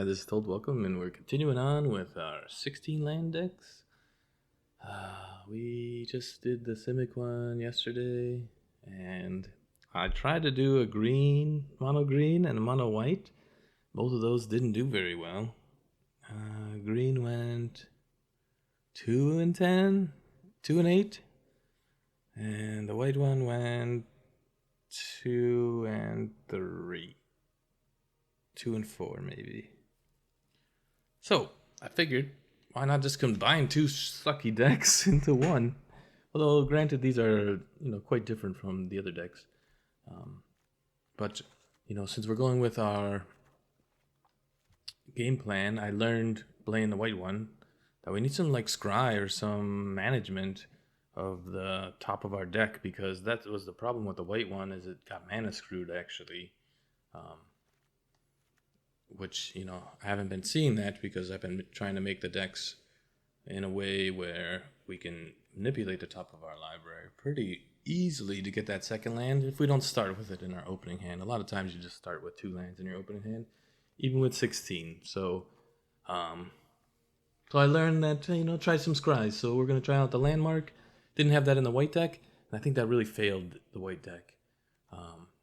This is Told Welcome, and we're continuing on with our 16 land decks. We just did the Simic one yesterday, and I tried to do a mono green, and a mono white. Both of those didn't do very well. Green went 2 and 10, 2 and 8, and the white one went 2 and 3, 2 and 4 maybe. So, I figured, why not just combine two sucky decks into one? Although, granted, these are, quite different from the other decks. But, since we're going with our game plan, I learned, playing the white one, that we need some, scry or some management of the top of our deck, because that was the problem with the white one, is it got mana screwed, actually. Which, I haven't been seeing that because I've been trying to make the decks in a way where we can manipulate the top of our library pretty easily to get that second land if we don't start with it in our opening hand. A lot of times you just start with 2 lands in your opening hand, even with 16. So I learned that, try some scries. So we're going to try out the landmark. Didn't have that in the white deck, and I think that really failed the white deck.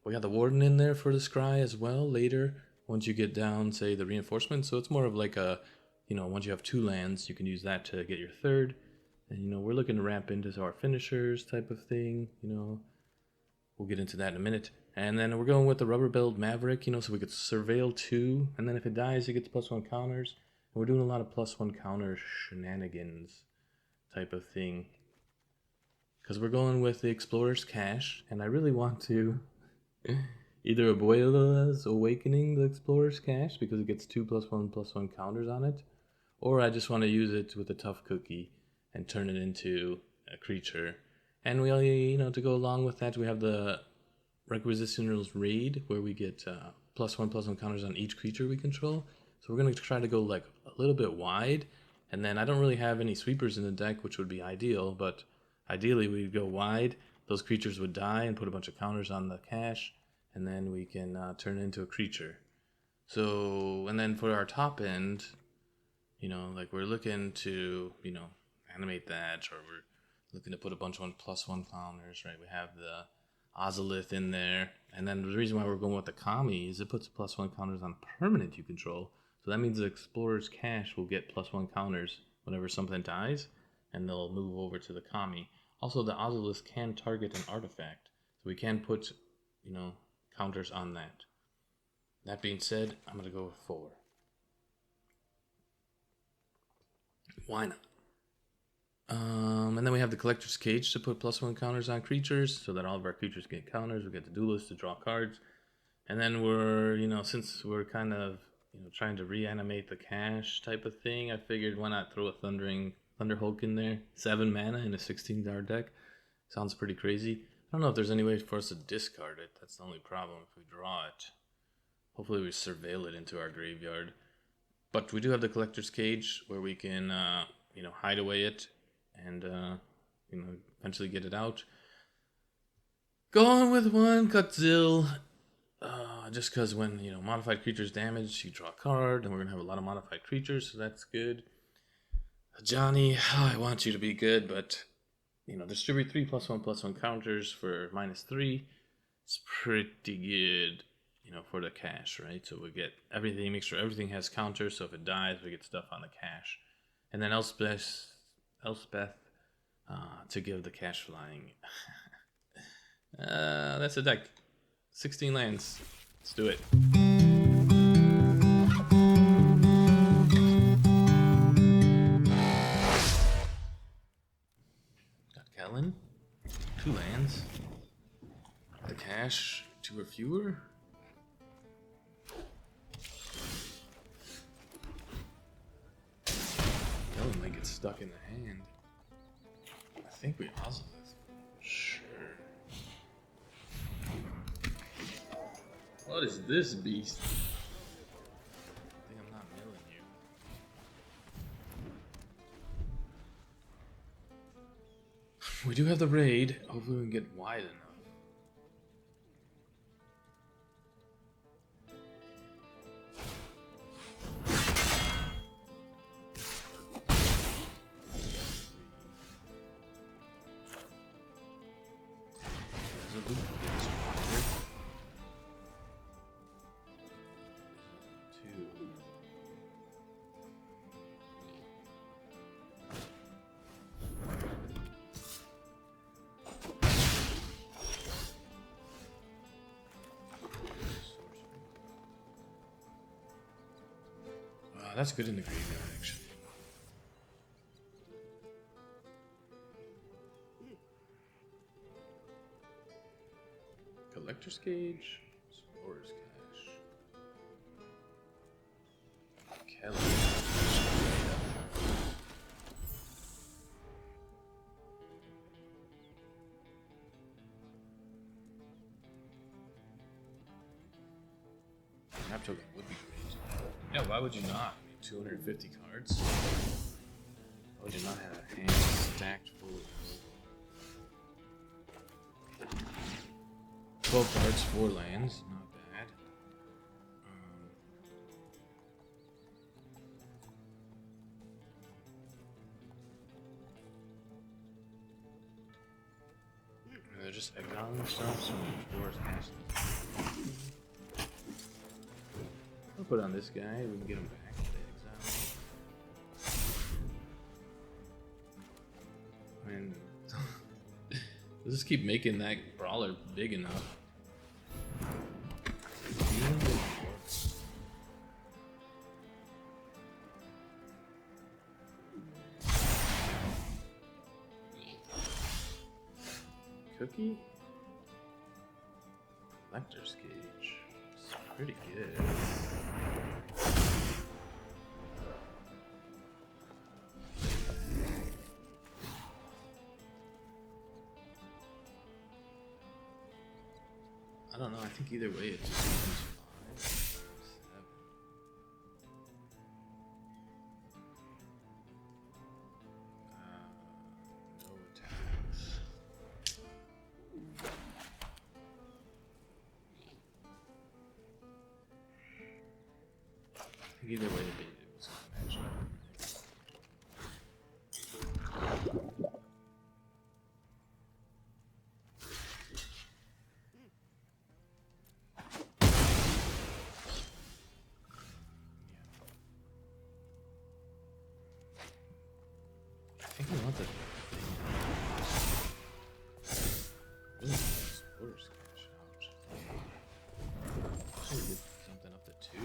We got the warden in there for the scry as well later, once you get down, say, the reinforcement. So it's more of like a, once you have 2 lands, you can use that to get your third. And, we're looking to ramp into our finishers type of thing. We'll get into that in a minute. And then we're going with the rubber build Maverick, so we could surveil 2. And then if it dies, it gets +1 counters. And we're doing a lot of +1 counter shenanigans type of thing. Because we're going with the Explorer's Cache. And I really want to either Abuela's Awakening the Explorer's Cache because it gets 2+1/+1 counters on it, or I just want to use it with a tough cookie and turn it into a creature. And we, to go along with that, we have the Requisitioner's Raid, where we get +1/+1 counters on each creature we control. So we're going to try to go a little bit wide, and then I don't really have any sweepers in the deck, which would be ideal, but ideally we'd go wide. Those creatures would die and put a bunch of counters on the cache, and then we can turn it into a creature. So, and then for our top end, we're looking to, animate that, or we're looking to put a bunch of +1 counters, right? We have the Ozolith in there, and then the reason why we're going with the Kami is it puts +1 counters on permanent you control. So that means the Explorer's Cache will get +1 counters whenever something dies, and they'll move over to the Kami. Also, the Ozolith can target an artifact, so we can put, counters on that. That being said, I'm going to go with 4. Why not? And then we have the Collector's Cage to put +1 counters on creatures so that all of our creatures get counters. We get the Duelist to draw cards. And then we're, since we're kind of, trying to reanimate the cache type of thing, I figured why not throw a Thunderhulk in there. 7 mana in a 16-card deck. Sounds pretty crazy. I don't know if there's any way for us to discard it. That's the only problem if we draw it. Hopefully we surveil it into our graveyard. But we do have the Collector's Cage where we can, hide away it and, eventually get it out. Going with 1 Cutzil. Just because when, modified creatures damage, you draw a card, and we're going to have a lot of modified creatures, so that's good. Johnny, I want you to be good, but... distribute 3 +1/+1 counters for -3. It's pretty good, for the cache, right? So we get everything, make sure everything has counters, so if it dies, we get stuff on the cache. And then Elspeth to give the cache flying. That's a deck. 16 lands. Let's do it. Kellen, 2 lands. The cache, 2 or fewer. Kellen might get stuck in the hand. I think we Ozolith. Sure. What is this beast? I think I'm not milling you. We do have the raid. Hopefully we can get wide enough. That's good in the graveyard, actually. Collector's Cage, Explorer's Cache, Kelly. Map token would be great. Yeah, why would you not? 250 cards? Why would you not have a hand stacked full of 12 cards, 4 lands, not bad. They're just exiling stuff, so Explorer's Cache. I'll put on this guy, we can get him back to exile. And let's just keep making that brawler big enough. Cookie? Collector's Cage. It's pretty good. I don't know, I think either way it just becomes 5, 7. No attacks. I think either way it was gonna match up. I think I want the Explorer's Cache. Ouch. Should get something up to 2.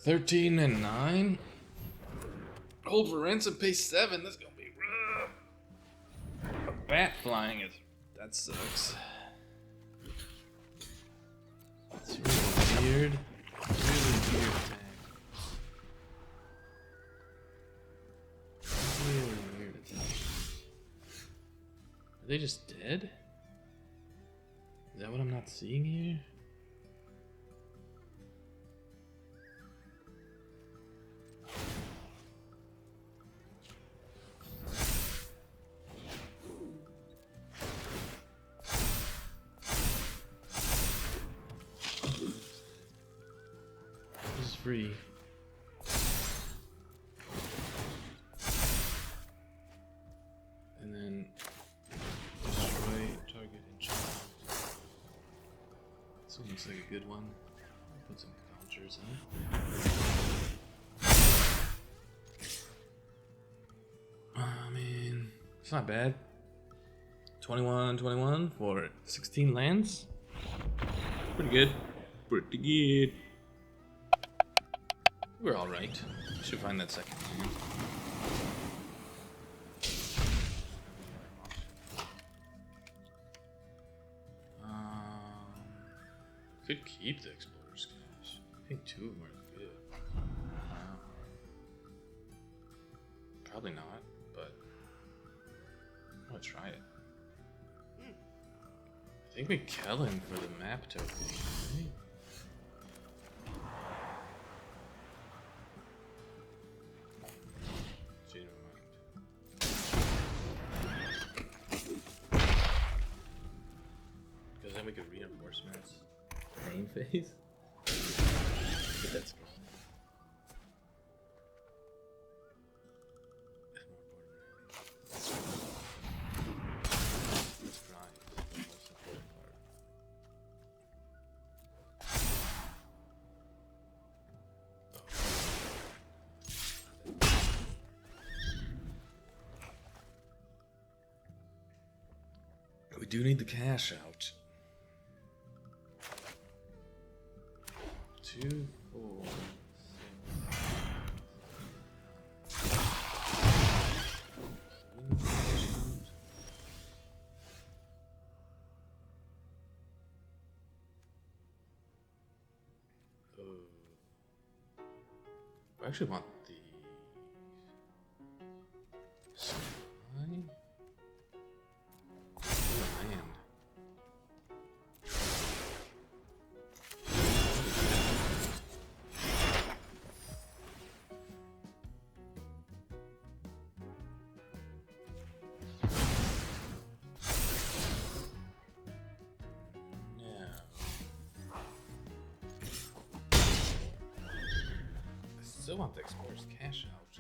$13 and $9. Hold for ransom, pay 7. That's gonna be rough. A bat flying is that sucks. It's really weird. Really weird attack. Really weird attack. Are they just dead? Is that what I'm not seeing here? Free. And then destroy target enchantment. This one looks like a good one. Put some counters in it. I mean, it's not bad. 21 for 16 lands. Pretty good. Pretty good. We're all right. Should find that second land. Could keep the Explorer's Cache. I think 2 of them are good. Probably not, but I'm gonna try it. I think we kill him for the map token, right? We could reinforcements. Main phase? But that's good. Let's try the most important part. We do need the cash out. 2, 4. I actually want the sky and the land. Still want the explorer's cash out.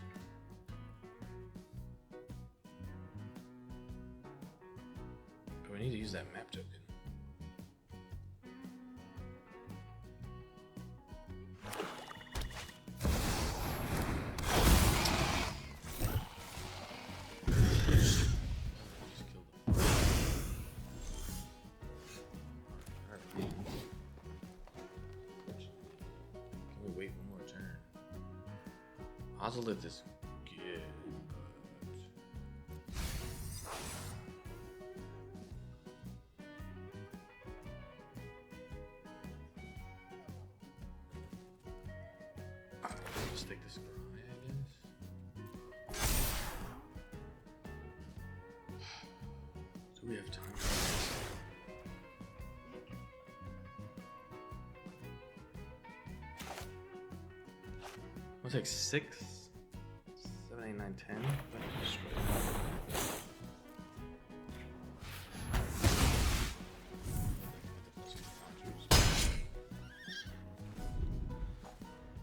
But we need to use that map token. Can we wait one more turn? Ozolith is good, but just take this guy, I guess. Do we have time for this? We'll take 6, 7, 8, 9, 10.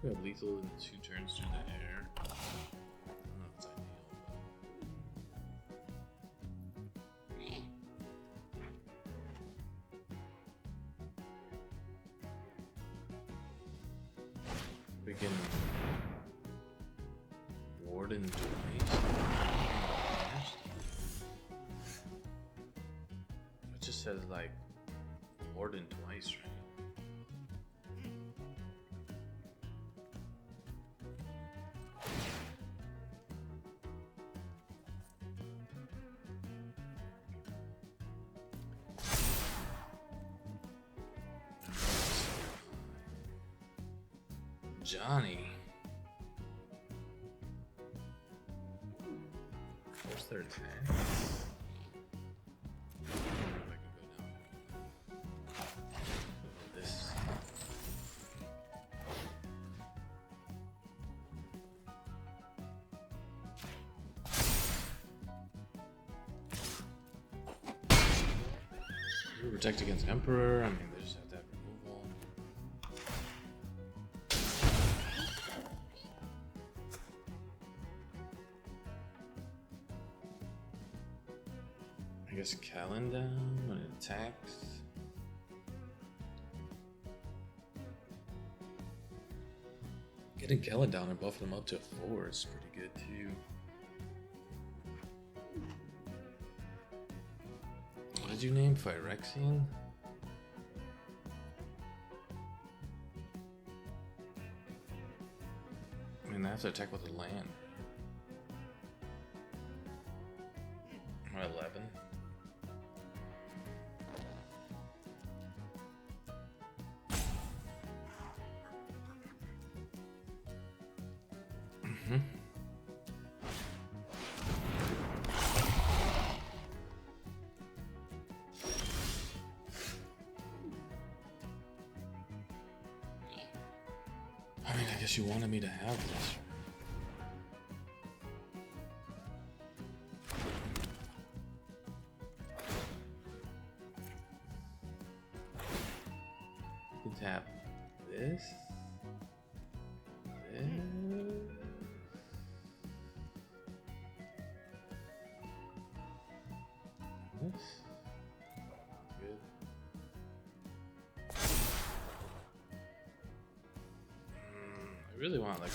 We have lethal in 2 turns through the air. I don't know if it's ideal, but we can Warden twice. It just says like Warden twice, right? Johnny. Where's their attack? This. Protect against Emperor. I mean, they just have to have removal. I guess Callan down when it attacks. Getting Callan down and buffing him up to 4 is pretty good too. What did you name Phyrexian? I mean, they have to attack with the land. Or 11. I mean, I guess you wanted me to have this. You can tap this. This. This. Good. I really want like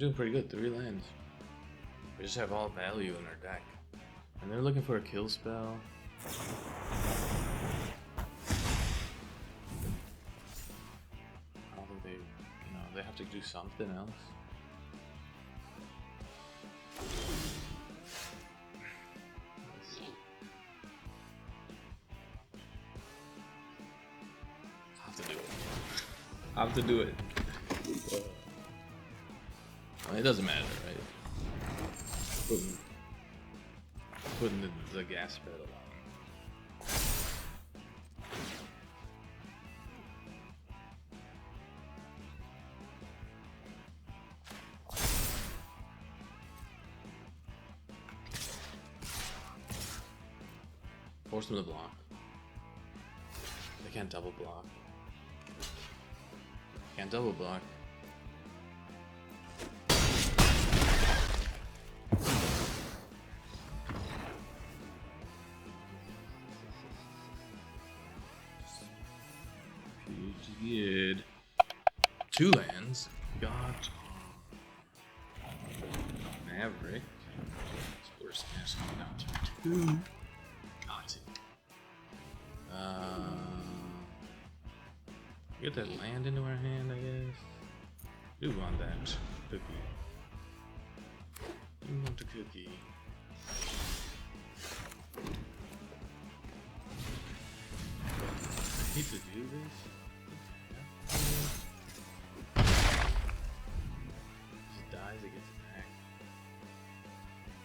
doing pretty good. 3 lands. We just have all value in our deck. And they're looking for a kill spell. I don't think they have to do something else. I have to do it. Well, it doesn't matter, right? Putting the gas pedal on. Force them to block. They can't double block. Can't double block. Good. 2 lands. Got Maverick. Worst cast down to 2. Got it. Get that land into our hand, I guess. Do want that cookie. You want the cookie. I hate to do this. Just dies, it gets attacked.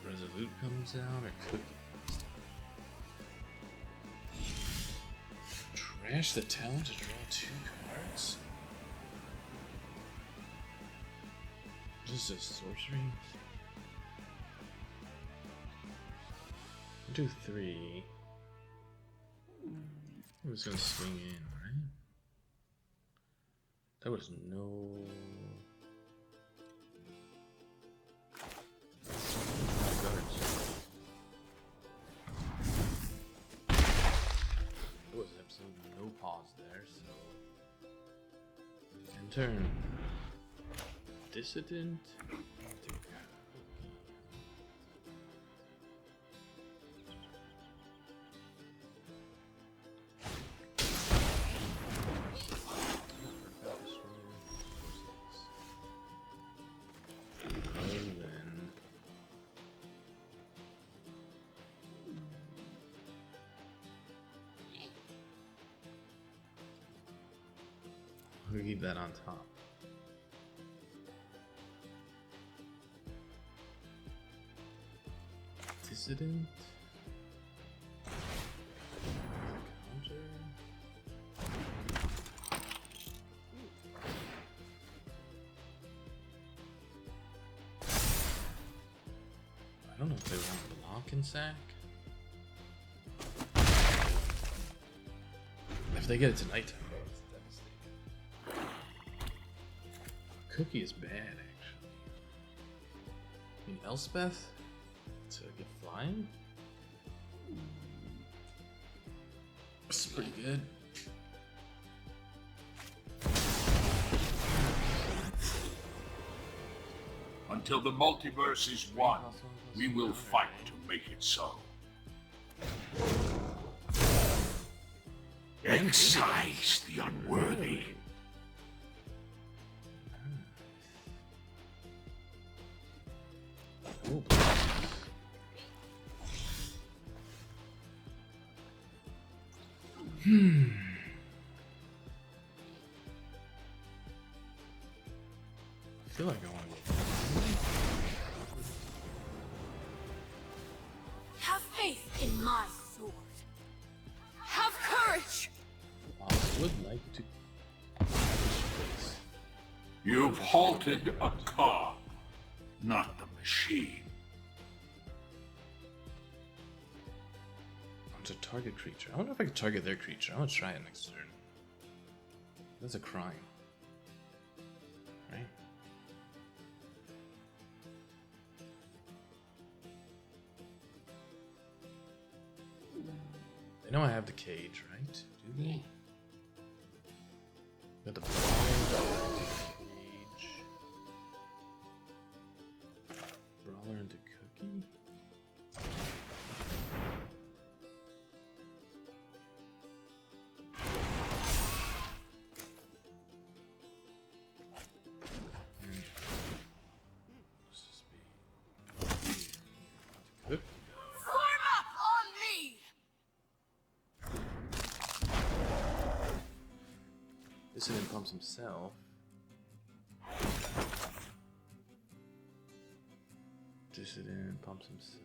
Resolute comes out, or cookie. Trash the talent to draw 2 cards. Just a sorcery. 2, 3. I'm just gonna swing in, right? There was no. There was absolutely no pause there, so. End turn. Dissident. We'll keep that on top. Dissident. Counter. I don't know if they want block and sack. If they get it tonight, Cookie is bad, actually. I mean, Elspeth to get flying? This is pretty good. Until the multiverse is one, we will fight to make it so. Excise the unworthy. Oh. I feel like I want to go. Have faith in my sword. Have courage. I would like to. You've halted a car, not the machine. To target creature. I wonder if I could target their creature. I want to try it next turn. That's a crime. Right? They know I have the cage, right? Do they? Got the cage. Good. Form up on me! Dissident pumps himself. Dissident pumps himself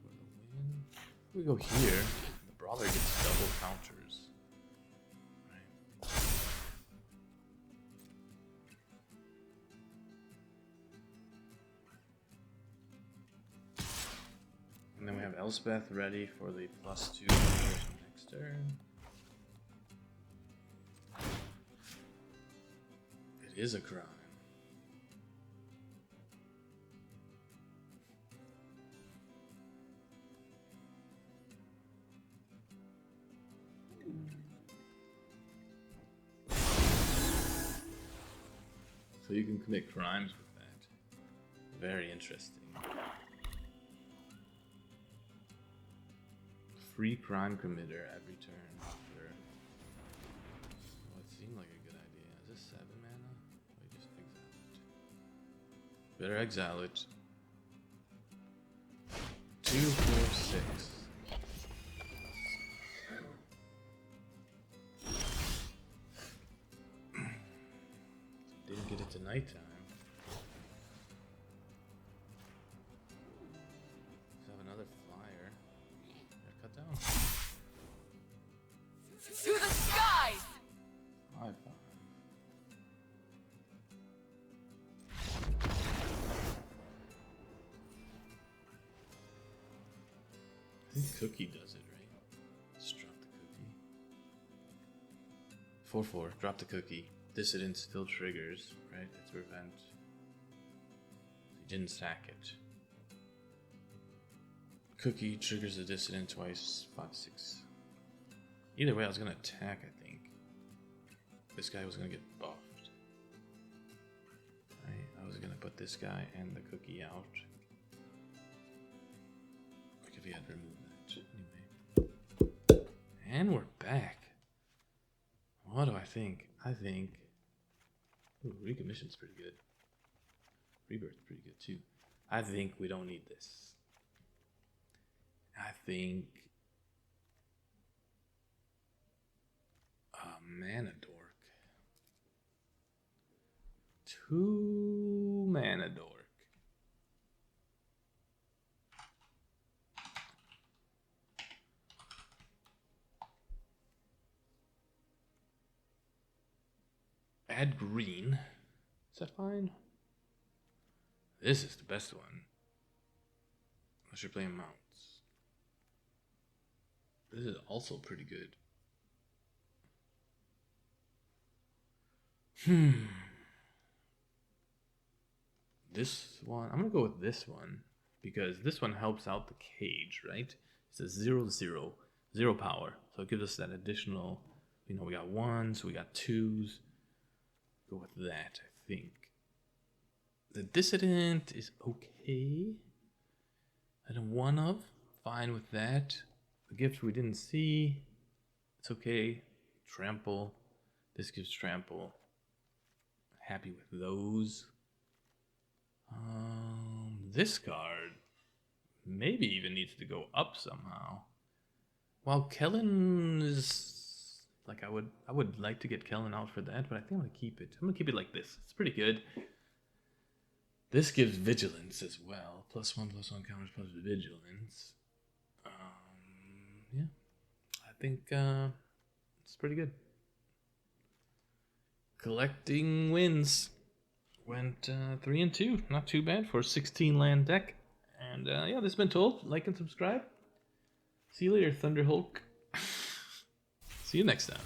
for the win. We go here. The brawler gets double counters. Right. And then we have Elspeth ready for the +2 next turn. It is a crime. So you can commit crimes with that. Very interesting. Free crime committer every turn. Sure. Well, it seemed like a good idea. Is this 7 mana? We just exile it. Better exile it. 2, 4, 6. Didn't get it to nighttime. Let's have another flyer. Yeah, cut down. To the skies! 5/5. I think Cookie does it, right? Let's drop the cookie. 4/4. Drop the cookie. Dissident still triggers, right? It's prevent. He didn't sack it. Cookie triggers the dissident twice. 5/6. Either way, I was gonna attack. I think this guy was gonna get buffed. Right? I was gonna put this guy and the cookie out. Like if he had removed that. Anyway, and we're back. What do I think? I think. Ooh, recommission's pretty good. Rebirth's pretty good too. I think we don't need this. I think a mana dork. 2 mana dork. Add green. Is that fine? This is the best one. Unless you're playing mounts. This is also pretty good. This one, I'm gonna go with this one because this one helps out the cage, right? It says 0/0, 0 power, so it gives us that additional. You know, we got 1s, we got 2s. Go with that, I think. The dissident is okay. And a 1 of, fine with that. The gift we didn't see, it's okay. Trample, this gives trample. Happy with those. This card maybe even needs to go up somehow. While Kellen is like I would like to get Kellen out for that, but I think I'm gonna keep it. I'm gonna keep it like this. It's pretty good. This gives vigilance as well. +1/+1 counters plus vigilance. Yeah, I think it's pretty good. Collecting wins. Went 3 and 2. Not too bad for a 16 land deck. And yeah, this has been Told. Like and subscribe. See you later, Thunderhulk. See you next time.